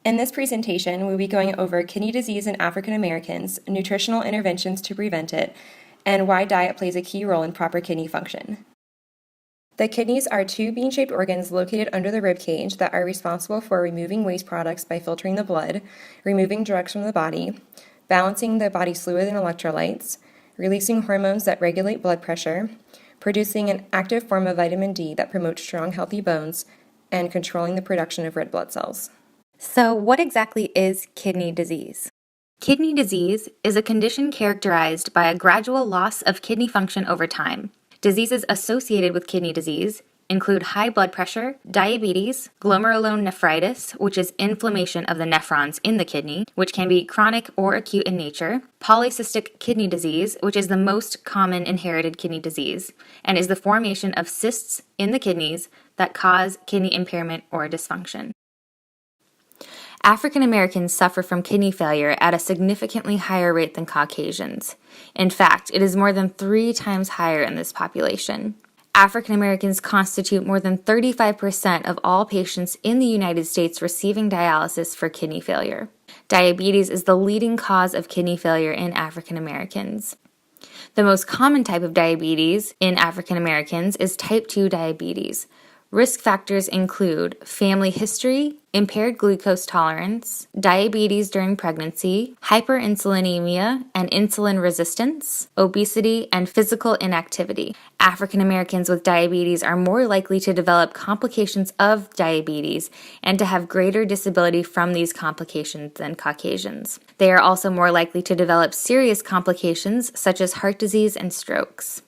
In this presentation, we'll be going over kidney disease in African Americans, nutritional interventions to prevent it, and why diet plays a key role in proper kidney function. The kidneys are two bean-shaped organs located under the rib cage that are responsible for removing waste products by filtering the blood, removing drugs from the body, balancing the body's fluid and electrolytes, releasing hormones that regulate blood pressure, producing an active form of vitamin D that promotes strong, healthy bones, and controlling the production of red blood cells. So, what exactly is kidney disease? Kidney disease is a condition characterized by a gradual loss of kidney function over time. Diseases associated with kidney disease include high blood pressure, diabetes, glomerulonephritis, which is inflammation of the nephrons in the kidney, which can be chronic or acute in nature, polycystic kidney disease, which is the most common inherited kidney disease, and is the formation of cysts in the kidneys that cause kidney impairment or dysfunction. African Americans suffer from kidney failure at a significantly higher rate than Caucasians. In fact, it is more than 3 times higher in this population. African Americans constitute more than 35% of all patients in the United States receiving dialysis for kidney failure. Diabetes is the leading cause of kidney failure in African Americans. The most common type of diabetes in African Americans is type 2 diabetes. Risk factors include family history, impaired glucose tolerance, diabetes during pregnancy, hyperinsulinemia and insulin resistance, obesity, and physical inactivity. African Americans with diabetes are more likely to develop complications of diabetes and to have greater disability from these complications than Caucasians. They are also more likely to develop serious complications such as heart disease and strokes.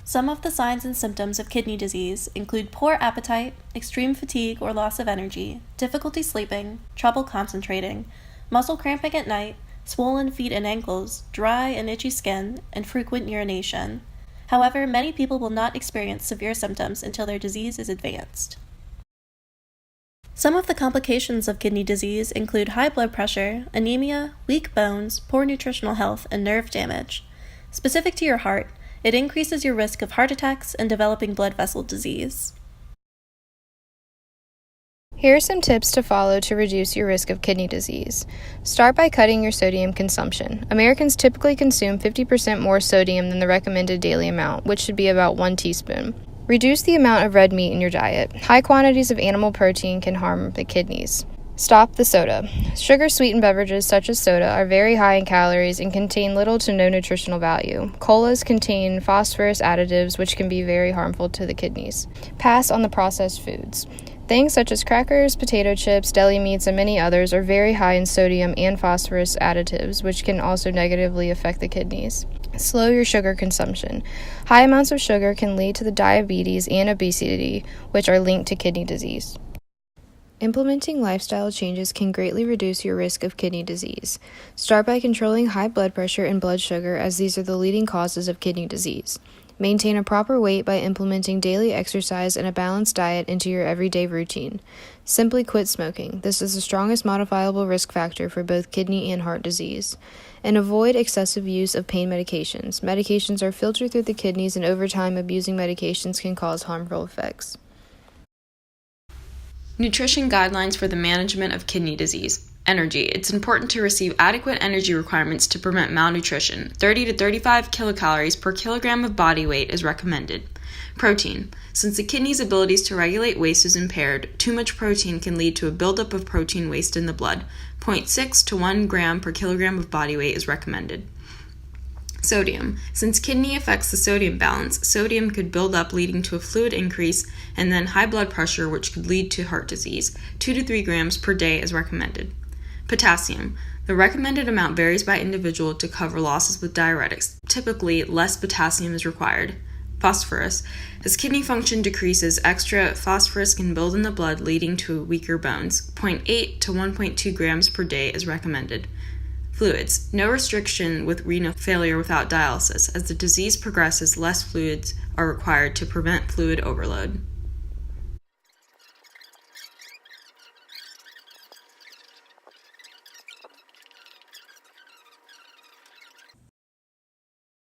Some of the signs and symptoms of kidney disease include poor appetite, extreme fatigue or loss of energy, difficulty sleeping, trouble concentrating, muscle cramping at night, swollen feet and ankles, dry and itchy skin, and frequent urination. However, many people will not experience severe symptoms until their disease is advanced. Some of the complications of kidney disease include high blood pressure, anemia, weak bones, poor nutritional health, and nerve damage. Specific to your heart, it increases your risk of heart attacks and developing blood vessel disease. Here are some tips to follow to reduce your risk of kidney disease. Start by cutting your sodium consumption. Americans typically consume 50% more sodium than the recommended daily amount, which should be about 1 teaspoon. Reduce the amount of red meat in your diet. High quantities of animal protein can harm the kidneys. Stop the soda. Sugar-sweetened beverages such as soda are very high in calories and contain little to no nutritional value. Colas contain phosphorus additives which can be very harmful to the kidneys. Pass on the processed foods. Things such as crackers, potato chips, deli meats, and many others are very high in sodium and phosphorus additives which can also negatively affect the kidneys. Slow your sugar consumption. High amounts of sugar can lead to the diabetes and obesity, which are linked to kidney disease. Implementing lifestyle changes can greatly reduce your risk of kidney disease. Start by controlling high blood pressure and blood sugar, as these are the leading causes of kidney disease. Maintain a proper weight by implementing daily exercise and a balanced diet into your everyday routine. Simply quit smoking. This is the strongest modifiable risk factor for both kidney and heart disease. And avoid excessive use of pain medications. Medications are filtered through the kidneys, and over time, abusing medications can cause harmful effects. Nutrition guidelines for the management of kidney disease. Energy. It's important to receive adequate energy requirements to prevent malnutrition. 30 to 35 kilocalories per kilogram of body weight is recommended. Protein. Since the kidney's abilities to regulate waste is impaired, too much protein can lead to a buildup of protein waste in the blood. 0.6 to 1 gram per kilogram of body weight is recommended. Sodium. Since kidney affects the sodium balance, sodium could build up leading to a fluid increase and then high blood pressure, which could lead to heart disease. 2 to 3 grams per day is recommended. Potassium. The recommended amount varies by individual to cover losses with diuretics. Typically, less potassium is required. Phosphorus. As kidney function decreases, extra phosphorus can build in the blood, leading to weaker bones. 0.8 to 1.2 grams per day is recommended. Fluids. No restriction with renal failure without dialysis. As the disease progresses, less fluids are required to prevent fluid overload.